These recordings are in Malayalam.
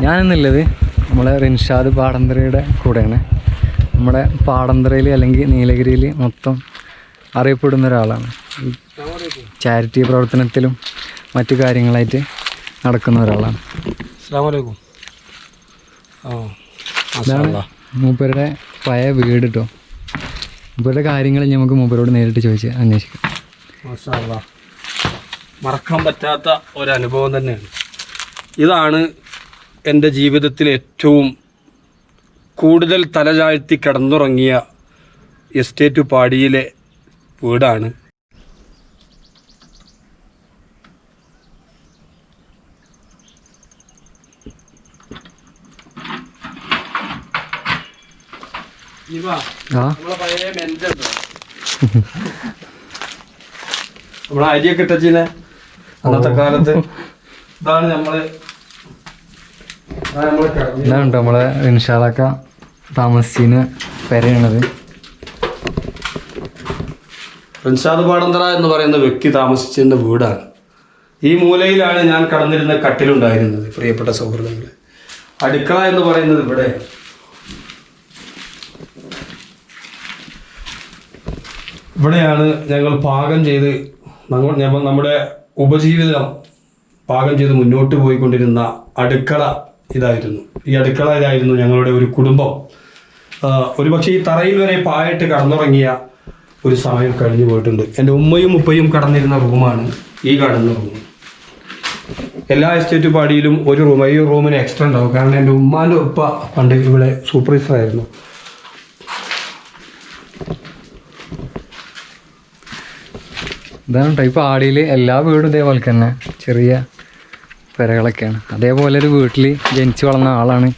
ഞാനെന്നുള്ളത് നമ്മളെ റിൻഷാദ് പാടന്തരയുടെ കൂടെയാണ്. നമ്മുടെ പാടന്തരയിൽ അല്ലെങ്കിൽ നീലഗിരിയിൽ മൊത്തം അറിയപ്പെടുന്ന ഒരാളാണ്. ചാരിറ്റി പ്രവർത്തനത്തിലും മറ്റു കാര്യങ്ങളായിട്ട് നടക്കുന്ന ഒരാളാണ്. ഇതാണ് മൂപ്പരുടെ പഴയ വീട് കേട്ടോ. മൂപ്പരുടെ കാര്യങ്ങൾ നമുക്ക് മൂപ്പരോട് നേരിട്ട് ചോദിച്ച് അന്വേഷിക്കാം. മറക്കാൻ പറ്റാത്ത ഒരനുഭവം തന്നെയാണ്. ഇതാണ് എൻ്റെ ജീവിതത്തിൽ ഏറ്റവും കൂടുതൽ തലചാഴ്ത്തി കിടന്നുറങ്ങിയ എസ്റ്റേറ്റ് പാടിയിലെ വീടാണ്. നമ്മളെ അരിയൊക്കെ ഇട്ടച്ചിനെ അന്നത്തെ കാലത്ത് ഇതാണ് നമ്മളെ റിൻഷാദക്ക താമസിച്ചിന് പെരയാണത്. റിൻഷാദ് പാടന്തറ എന്ന് പറയുന്ന വ്യക്തി താമസിച്ചിരുന്ന വീടാണ്. ഈ മൂലയിലാണ് ഞാൻ കടന്നിരുന്ന കട്ടിലുണ്ടായിരുന്നത്. പ്രിയപ്പെട്ട സൗഹൃദങ്ങളെ, അടുക്കള എന്ന് പറയുന്നത് ഇവിടെ. ഇവിടെയാണ് ഞങ്ങൾ പാകം ചെയ്ത് നമ്മുടെ ഉപജീവിതം പാകം ചെയ്ത് മുന്നോട്ട് പോയിക്കൊണ്ടിരുന്ന അടുക്കള ഇതായിരുന്നു. ഈ അടുക്കള ഇതായിരുന്നു ഞങ്ങളുടെ ഒരു കുടുംബം. ഒരുപക്ഷെ ഈ തറയിൽ വരെ പായിട്ട് കടന്നുറങ്ങിയ ഒരു സമയം കഴിഞ്ഞു പോയിട്ടുണ്ട്. എൻ്റെ ഉമ്മയും ഉപ്പയും കടന്നിരുന്ന റൂമാണ് ഈ കാണുന്ന റൂം. എല്ലാ എസ്റ്റേറ്റ് പാടിയിലും ഒരു റൂം, ഈ റൂമിന് എക്സ്ട്രാ ഉണ്ടാവും. കാരണം എൻ്റെ ഉമ്മാൻ്റെ ഉപ്പ പണ്ട് ഇവിടെ സൂപ്പർവൈസർ ആയിരുന്നു. ഇതാണ് ടൈപ്പ് ആടിയിൽ എല്ലാ വീടും ഇതേപോലെ തന്നെ ചെറിയ പെരകളൊക്കെയാണ്. അതേപോലെ ഒരു വീട്ടിൽ ജനിച്ച് വളർന്ന ആളാണ്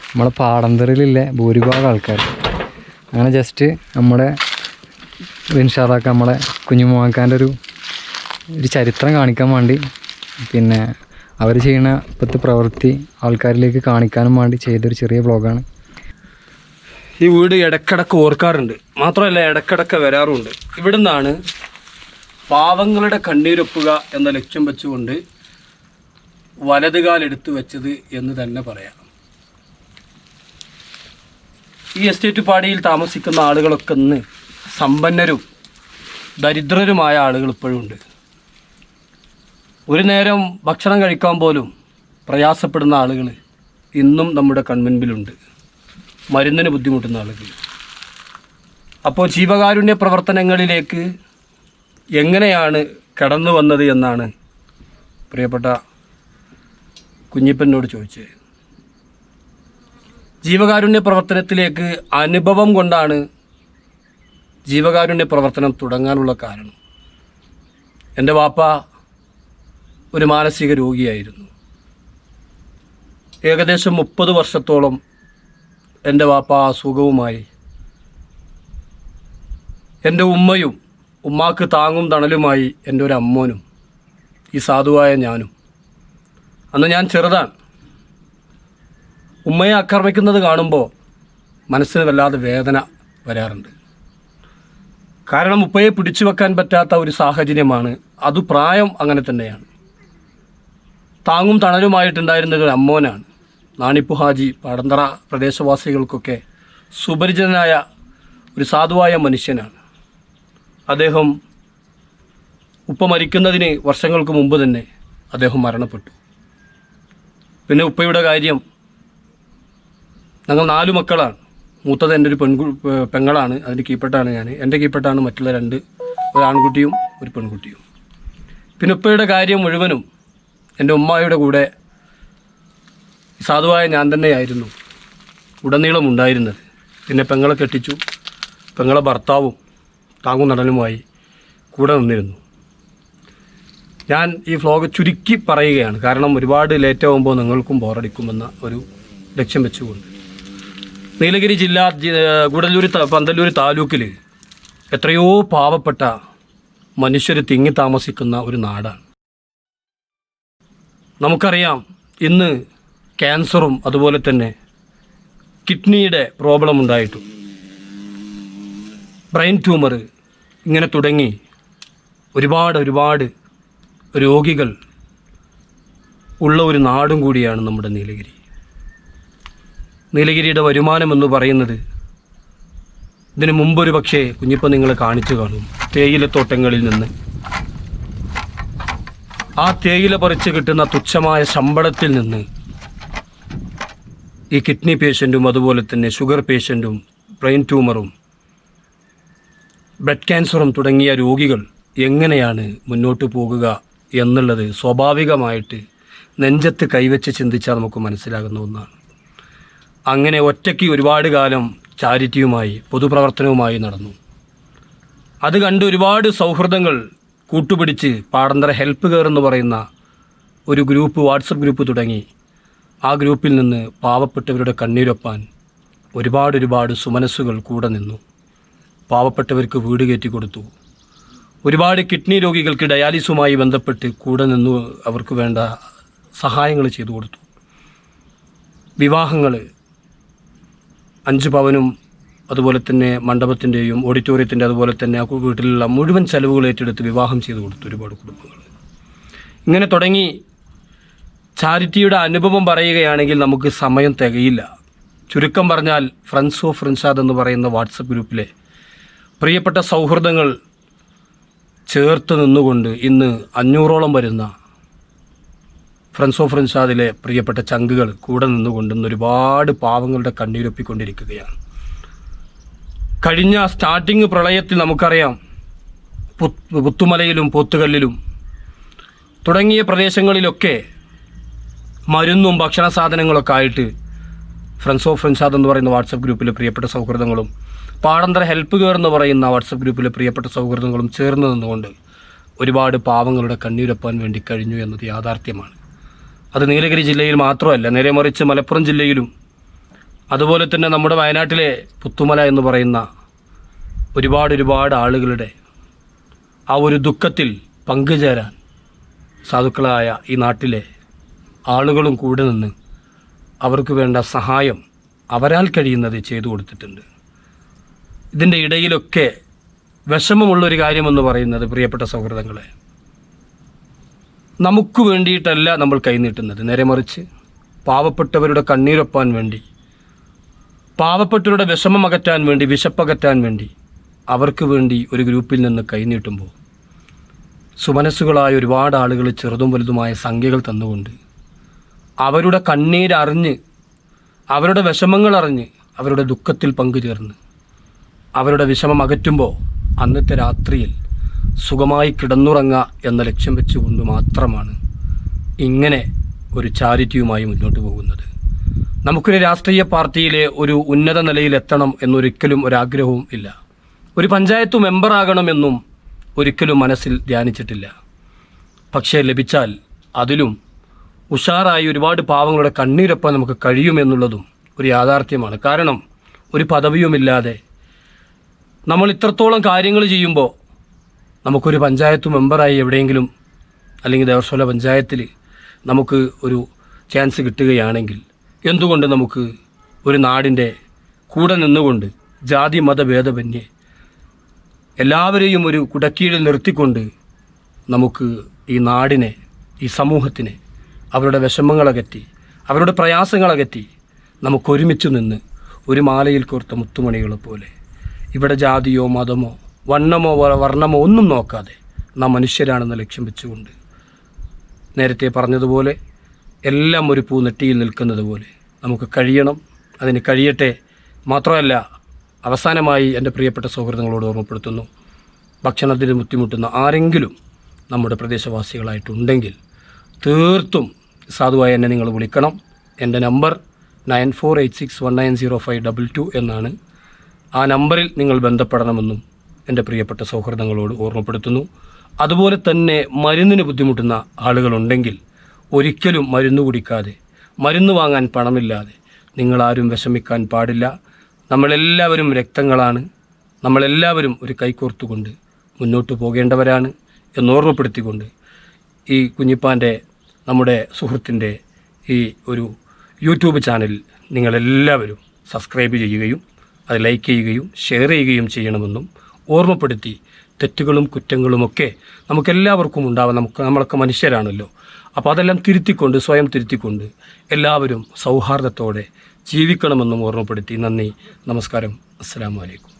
നമ്മളെ പാടന്തരയിലുള്ള ഭൂരിഭാഗം ആൾക്കാർ. അങ്ങനെ ജസ്റ്റ് നമ്മുടെ റിൻഷാദാക്ക നമ്മളെ കുഞ്ഞുമാക്കാൻ്റെ ഒരു ചരിത്രം കാണിക്കാൻ വേണ്ടി, പിന്നെ അവർ ചെയ്യുന്ന ഇപ്പോഴത്തെ പ്രവൃത്തി ആൾക്കാരിലേക്ക് കാണിക്കാനും വേണ്ടി ചെയ്തൊരു ചെറിയ വ്ളോഗാണ്. ഈ വീട് ഇടക്കിടക്ക് ഓർക്കാറുണ്ട്, മാത്രമല്ല ഇടക്കിടക്ക് വരാറുമുണ്ട്. ഇവിടെ നിന്നാണ് പാവങ്ങളുടെ കണ്ണീരൊപ്പുക എന്ന ലക്ഷ്യം വെച്ചുകൊണ്ട് വലതുകാലെടുത്ത് വെച്ചത് എന്ന് തന്നെ പറയാം. ഈ എസ്റ്റേറ്റ് പാടിയിൽ താമസിക്കുന്ന ആളുകളൊക്കെ ഇന്ന് സമ്പന്നരും ദരിദ്രരുമായ ആളുകൾ ഇപ്പോഴും ഉണ്ട്. ഒരു നേരം ഭക്ഷണം കഴിക്കാൻ പോലും പ്രയാസപ്പെടുന്ന ആളുകൾ ഇന്നും നമ്മുടെ കൺമുൻപിലുണ്ട്. മരുന്നിന് ബുദ്ധിമുട്ടുന്ന ആളുകൾ. അപ്പോൾ ജീവകാരുണ്യ പ്രവർത്തനങ്ങളിലേക്ക് എങ്ങനെയാണ് കടന്നു വന്നത് എന്നാണ് പ്രിയപ്പെട്ട കുഞ്ഞിപ്പനോട് ചോദിച്ചത്. ജീവകാരുണ്യ പ്രവർത്തനത്തിലേക്ക് അനുഭവം കൊണ്ടാണ് ജീവകാരുണ്യ പ്രവർത്തനം തുടങ്ങാനുള്ള കാരണം. എൻ്റെ വാപ്പ ഒരു മാനസിക രോഗിയായിരുന്നു. ഏകദേശം 30 വർഷത്തോളം എൻ്റെ വാപ്പ അസുഖവുമായി. എൻ്റെ ഉമ്മയും ഉമ്മാക്ക് താങ്ങും തണലുമായി എൻ്റെ ഒരു അമ്മോനും ഈ സാധുവായ ഞാനും. അന്ന് ഞാൻ ചെറുതാണ്. ഉമ്മയെ ആക്രമിക്കുന്നത് കാണുമ്പോൾ മനസ്സിന് വല്ലാതെ വേദന വരാറുണ്ട്. കാരണം ഉപ്പയെ പിടിച്ചു വെക്കാൻ പറ്റാത്ത ഒരു സാഹചര്യമാണ്. അത് പ്രായം അങ്ങനെ തന്നെയാണ്. താങ്ങും തണലുമായിട്ടുണ്ടായിരുന്ന ഒരു അമ്മോനാണ്. നാണിപ്പു ഹാജി പാടന്തറ പ്രദേശവാസികൾക്കൊക്കെ സുപരിചിതനായ ഒരു സാധുവായ മനുഷ്യനാണ്. അദ്ദേഹം ഉപ്പ മരിക്കുന്നതിന് വർഷങ്ങൾക്ക് മുമ്പ് തന്നെ അദ്ദേഹം മരണപ്പെട്ടു. പിന്നെ ഉപ്പയുടെ കാര്യം, ഞങ്ങൾ 4 മക്കളാണ്. മൂത്തത് എൻ്റെ ഒരു പെങ്ങളാണ്, അതിൻ്റെ കീപ്പെട്ടാണ് ഞാൻ. എൻ്റെ കീപ്പെട്ടാണ് മറ്റുള്ള 2, ഒരു ആൺകുട്ടിയും ഒരു പെൺകുട്ടിയും. പിന്നെ ഉപ്പയുടെ കാര്യം മുഴുവനും എൻ്റെ ഉമ്മായുടെ കൂടെ സാധുവായ ഞാൻ തന്നെയായിരുന്നു ഉടനീളം ഉണ്ടായിരുന്നത്. പിന്നെ പെങ്ങളെ കെട്ടിച്ചു. പെങ്ങളെ ഭർത്താവും താങ്ങും നടനുമായി കൂടെ നിന്നിരുന്നു. ഞാൻ ഈ വ്ലോഗ് ചുരുക്കി പറയുകയാണ്, കാരണം ഒരുപാട് ലേറ്റ് ആകുമ്പോൾ നിങ്ങൾക്കും ബോറടിക്കുമെന്ന ഒരു ലക്ഷ്യം വെച്ചുകൊണ്ട്. നീലഗിരി ജില്ല ഗുഡല്ലൂർ പന്തല്ലൂർ താലൂക്കിൽ എത്രയോ പാവപ്പെട്ട മനുഷ്യർ തിങ്ങി താമസിക്കുന്ന ഒരു നാടാണ്. നമുക്കറിയാം, ഇന്ന് ക്യാൻസറും അതുപോലെ തന്നെ കിഡ്നിയുടെ പ്രോബ്ലം ഉണ്ടായിട്ടും ബ്രെയിൻ ട്യൂമർ ഇങ്ങനെ തുടങ്ങി ഒരുപാട് രോഗികൾ ഉള്ള ഒരു നാടും കൂടിയാണ് നമ്മുടെ നീലഗിരി. നീലഗിരിയുടെ വരുമാനമെന്ന് പറയുന്നത് ഇതിനു മുമ്പൊരു പക്ഷേ കുഞ്ഞിപ്പം നിങ്ങൾ കാണിച്ചു കാണും. തേയിലത്തോട്ടങ്ങളിൽ നിന്ന് ആ തേയില പറിച്ച് കിട്ടുന്ന തുച്ഛമായ ശമ്പളത്തിൽ നിന്ന് ഈ കിഡ്നി പേഷ്യൻറ്റും അതുപോലെ തന്നെ ഷുഗർ പേഷ്യൻറ്റും ബ്രെയിൻ ട്യൂമറും ബ്ലഡ് ക്യാൻസറും തുടങ്ങിയ രോഗികൾ എങ്ങനെയാണ് മുന്നോട്ട് പോകുക എന്നുള്ളത് സ്വാഭാവികമായിട്ട് നെഞ്ചത്ത് കൈവച്ച് ചിന്തിച്ചാൽ നമുക്ക് മനസ്സിലാകുന്ന ഒന്നാണ്. അങ്ങനെ ഒറ്റയ്ക്ക് ഒരുപാട് കാലം ചാരിറ്റിയുമായി പൊതുപ്രവർത്തനവുമായി നടന്നു. അത് കണ്ട് ഒരുപാട് സൗഹൃദങ്ങൾ കൂട്ടുപിടിച്ച് പാടന്തര ഹെൽപ്പ് കെയർ എന്ന് പറയുന്ന ഒരു ഗ്രൂപ്പ്, വാട്സപ്പ് ഗ്രൂപ്പ് തുടങ്ങി. ആ ഗ്രൂപ്പിൽ നിന്ന് പാവപ്പെട്ടവരുടെ കണ്ണീരൊപ്പാൻ ഒരുപാട് സുമനസ്സുകൾ കൂടെ നിന്നു. പാവപ്പെട്ടവർക്ക് വീട് കയറ്റി കൊടുത്തു. ഒരുപാട് കിഡ്നി രോഗികൾക്ക് ഡയാലിസുമായി ബന്ധപ്പെട്ട് കൂടെ നിന്നു അവർക്ക് വേണ്ട സഹായങ്ങൾ ചെയ്തു കൊടുത്തു. വിവാഹങ്ങൾ 5 പവനും അതുപോലെ തന്നെ മണ്ഡപത്തിൻ്റെയും ഓഡിറ്റോറിയത്തിൻ്റെ അതുപോലെ തന്നെ ആ വീട്ടിലുള്ള മുഴുവൻ ചെലവുകൾ ഏറ്റെടുത്ത് വിവാഹം ചെയ്തു കൊടുത്തു ഒരുപാട് കുടുംബങ്ങൾ. ഇങ്ങനെ തുടങ്ങി ചാരിറ്റിയുടെ അനുഭവം പറയുകയാണെങ്കിൽ നമുക്ക് സമയം തികയില്ല. ചുരുക്കം പറഞ്ഞാൽ ഫ്രണ്ട്സ് ഓഫ് റിൻഷാദ് എന്ന് പറയുന്ന വാട്സപ്പ് ഗ്രൂപ്പിലെ പ്രിയപ്പെട്ട സൗഹൃദങ്ങൾ ചേർത്ത് നിന്നുകൊണ്ട് ഇന്ന് 500ഓളം വരുന്ന ഫ്രണ്ട്സ് ഓഫ് റിൻഷാദിലെ പ്രിയപ്പെട്ട ചങ്കുകൾ കൂടെ നിന്നുകൊണ്ട് ഇന്ന് ഒരുപാട് പാവങ്ങളുടെ കണ്ണീരൊപ്പിക്കൊണ്ടിരിക്കുകയാണ്. കഴിഞ്ഞ സ്റ്റാർട്ടിങ് പ്രളയത്തിൽ നമുക്കറിയാം പുത്തുമലയിലും പോത്തുകല്ലിലും തുടങ്ങിയ പ്രദേശങ്ങളിലൊക്കെ മരുന്നും ഭക്ഷണ സാധനങ്ങളൊക്കെ ആയിട്ട് ഫ്രണ്ട്സ് ഓഫ് റിൻഷാദ് എന്ന് പറയുന്ന വാട്സപ്പ് ഗ്രൂപ്പിലെ പ്രിയപ്പെട്ട സൗഹൃദങ്ങളും പാടന്തര ഹെൽപ്പ് കെയർ എന്ന് പറയുന്ന വാട്സപ്പ് ഗ്രൂപ്പിലെ പ്രിയപ്പെട്ട സൗഹൃദങ്ങളും ചേർന്ന് നിന്നുകൊണ്ട് ഒരുപാട് പാവങ്ങളുടെ കണ്ണീരൊപ്പാൻ വേണ്ടി കഴിഞ്ഞു എന്നത് യാഥാർത്ഥ്യമാണ്. അത് നീലഗിരി ജില്ലയിൽ മാത്രമല്ല, നേരെ മറിച്ച് മലപ്പുറം ജില്ലയിലും അതുപോലെ തന്നെ നമ്മുടെ വയനാട്ടിലെ പുത്തുമല എന്ന് പറയുന്ന ഒരുപാട് ആളുകളുടെ ആ ഒരു ദുഃഖത്തിൽ പങ്കുചേരാൻ സാധുക്കളായ ഈ നാട്ടിലെ ആളുകളും കൂടെ നിന്ന് അവർക്ക് വേണ്ട സഹായം അവരാൽ കഴിയുന്നത് ചെയ്തു കൊടുത്തിട്ടുണ്ട്. ഇതിൻ്റെ ഇടയിലൊക്കെ വിഷമമുള്ളൊരു കാര്യമെന്ന് പറയുന്നത് പ്രിയപ്പെട്ട സൗഹൃദങ്ങളെ, നമുക്ക് വേണ്ടിയിട്ടല്ല നമ്മൾ കൈനീട്ടുന്നത്. നേരെ മറിച്ച് പാവപ്പെട്ടവരുടെ കണ്ണീരൊപ്പാൻ വേണ്ടി, പാവപ്പെട്ടവരുടെ വിഷമം അകറ്റാൻ വേണ്ടി, വിശപ്പകറ്റാൻ വേണ്ടി അവർക്ക് വേണ്ടി ഒരു ഗ്രൂപ്പിൽ നിന്ന് കൈനീട്ടുമ്പോൾ സുമനസ്സുകളായ ഒരുപാട് ആളുകൾ ചെറുതും വലുതുമായ സംഖ്യകൾ തന്നുകൊണ്ട് അവരുടെ കണ്ണീരറിഞ്ഞ്, അവരുടെ വിഷമങ്ങൾ അറിഞ്ഞ്, അവരുടെ ദുഃഖത്തിൽ പങ്കുചേർന്ന് അവരുടെ വിഷമം അകറ്റുമ്പോൾ അന്നത്തെ രാത്രിയിൽ സുഖമായി കിടന്നുറങ്ങുക എന്ന ലക്ഷ്യം വെച്ചുകൊണ്ട് മാത്രമാണ് ഇങ്ങനെ ഒരു ചാരിറ്റിയുമായി മുന്നോട്ട് പോകുന്നത്. നമുക്കൊരു രാഷ്ട്രീയ പാർട്ടിയിലെ ഒരു ഉന്നത നിലയിലെത്തണം എന്നൊരിക്കലും ഒരാഗ്രഹവും ഇല്ല. ഒരു പഞ്ചായത്ത് മെമ്പറാകണമെന്നും ഒരിക്കലും മനസ്സിൽ ധ്യാനിച്ചിട്ടില്ല. പക്ഷേ ലഭിച്ചാൽ അതിലും ഉഷാറായി ഒരുപാട് പാവങ്ങളുടെ കണ്ണീരൊപ്പം നമുക്ക് കഴിയുമെന്നുള്ളതും ഒരു യാഥാർത്ഥ്യമാണ്. കാരണം ഒരു പദവിയുമില്ലാതെ നമ്മൾ ഇത്രത്തോളം കാര്യങ്ങൾ ചെയ്യുമ്പോൾ നമുക്കൊരു പഞ്ചായത്ത് മെമ്പറായി എവിടെയെങ്കിലും അല്ലെങ്കിൽ ദേവർഷോല പഞ്ചായത്തിൽ നമുക്ക് ഒരു ചാൻസ് കിട്ടുകയാണെങ്കിൽ എന്തുകൊണ്ട് നമുക്ക് ഒരു നാടിൻ്റെ കൂടെ നിന്നുകൊണ്ട് ജാതി മത ഭേദമന്യേ എല്ലാവരെയും ഒരു കുടക്കീഴിൽ നിർത്തിക്കൊണ്ട് നമുക്ക് ഈ നാടിനെ, ഈ സമൂഹത്തിനെ അവരുടെ വിഷമങ്ങളകറ്റി, അവരുടെ പ്രയാസങ്ങളകറ്റി നമുക്കൊരുമിച്ച് നിന്ന് ഒരു മാലയിൽ കോർത്ത മുത്തുമണികളെ പോലെ ഇവിടെ ജാതിയോ മതമോ വണ്ണമോ വർണ്ണമോ ഒന്നും നോക്കാതെ നാം മനുഷ്യരാണെന്ന ലക്ഷ്യം വെച്ചുകൊണ്ട് നേരത്തെ പറഞ്ഞതുപോലെ എല്ലാം ഒരു പൂനെട്ടിയിൽ നിൽക്കുന്നത് പോലെ നമുക്ക് കഴിയണം. അതിന് കഴിയട്ടെ. മാത്രമല്ല, അവസാനമായി എൻ്റെ പ്രിയപ്പെട്ട സൗഹൃദങ്ങളോട് ഓർമ്മപ്പെടുത്തുന്നു, ഭക്ഷണത്തിന് ബുദ്ധിമുട്ടുന്ന ആരെങ്കിലും നമ്മുടെ പ്രദേശവാസികളായിട്ടുണ്ടെങ്കിൽ തീർത്തും സാധുവായി എന്നെ നിങ്ങൾ വിളിക്കണം. എൻ്റെ നമ്പർ 9486190522 എന്നാണ്. ആ നമ്പറിൽ നിങ്ങൾ ബന്ധപ്പെടണമെന്നും എൻ്റെ പ്രിയപ്പെട്ട സൗഹൃദങ്ങളോട് ഓർമ്മപ്പെടുത്തുന്നു. അതുപോലെ തന്നെ മരുന്നിന് ബുദ്ധിമുട്ടുന്ന ആളുകളുണ്ടെങ്കിൽ ഒരിക്കലും മരുന്ന് കുടിക്കാതെ, മരുന്ന് വാങ്ങാൻ പണമില്ലാതെ നിങ്ങളാരും വിഷമിക്കാൻ പാടില്ല. നമ്മളെല്ലാവരും രക്തങ്ങളാണ്. നമ്മളെല്ലാവരും ഒരു കൈകോർത്തുകൊണ്ട് മുന്നോട്ട് പോകേണ്ടവരാണ് എന്നോർമ്മപ്പെടുത്തിക്കൊണ്ട് ഈ കുഞ്ഞിപ്പാൻ്റെ, നമ്മുടെ സുഹൃത്തിൻ്റെ ഈ ഒരു യൂട്യൂബ് ചാനൽ നിങ്ങളെല്ലാവരും സബ്സ്ക്രൈബ് ചെയ്യുകയും അത് ലൈക്ക് ചെയ്യുകയും ഷെയർ ചെയ്യുകയും ചെയ്യണമെന്നും ഓർമ്മപ്പെടുത്തി, തെറ്റുകളും കുറ്റങ്ങളുമൊക്കെ നമുക്കെല്ലാവർക്കും ഉണ്ടാവാം. നമ്മളൊക്കെ മനുഷ്യരാണല്ലോ. അപ്പോൾ അതെല്ലാം തിരുത്തിക്കൊണ്ട്, സ്വയം തിരുത്തിക്കൊണ്ട് എല്ലാവരും സൗഹാർദ്ദത്തോടെ ജീവിക്കണമെന്നും ഓർമ്മപ്പെടുത്തി നന്ദി, നമസ്കാരം, അസ്സലാമു അലൈക്കും.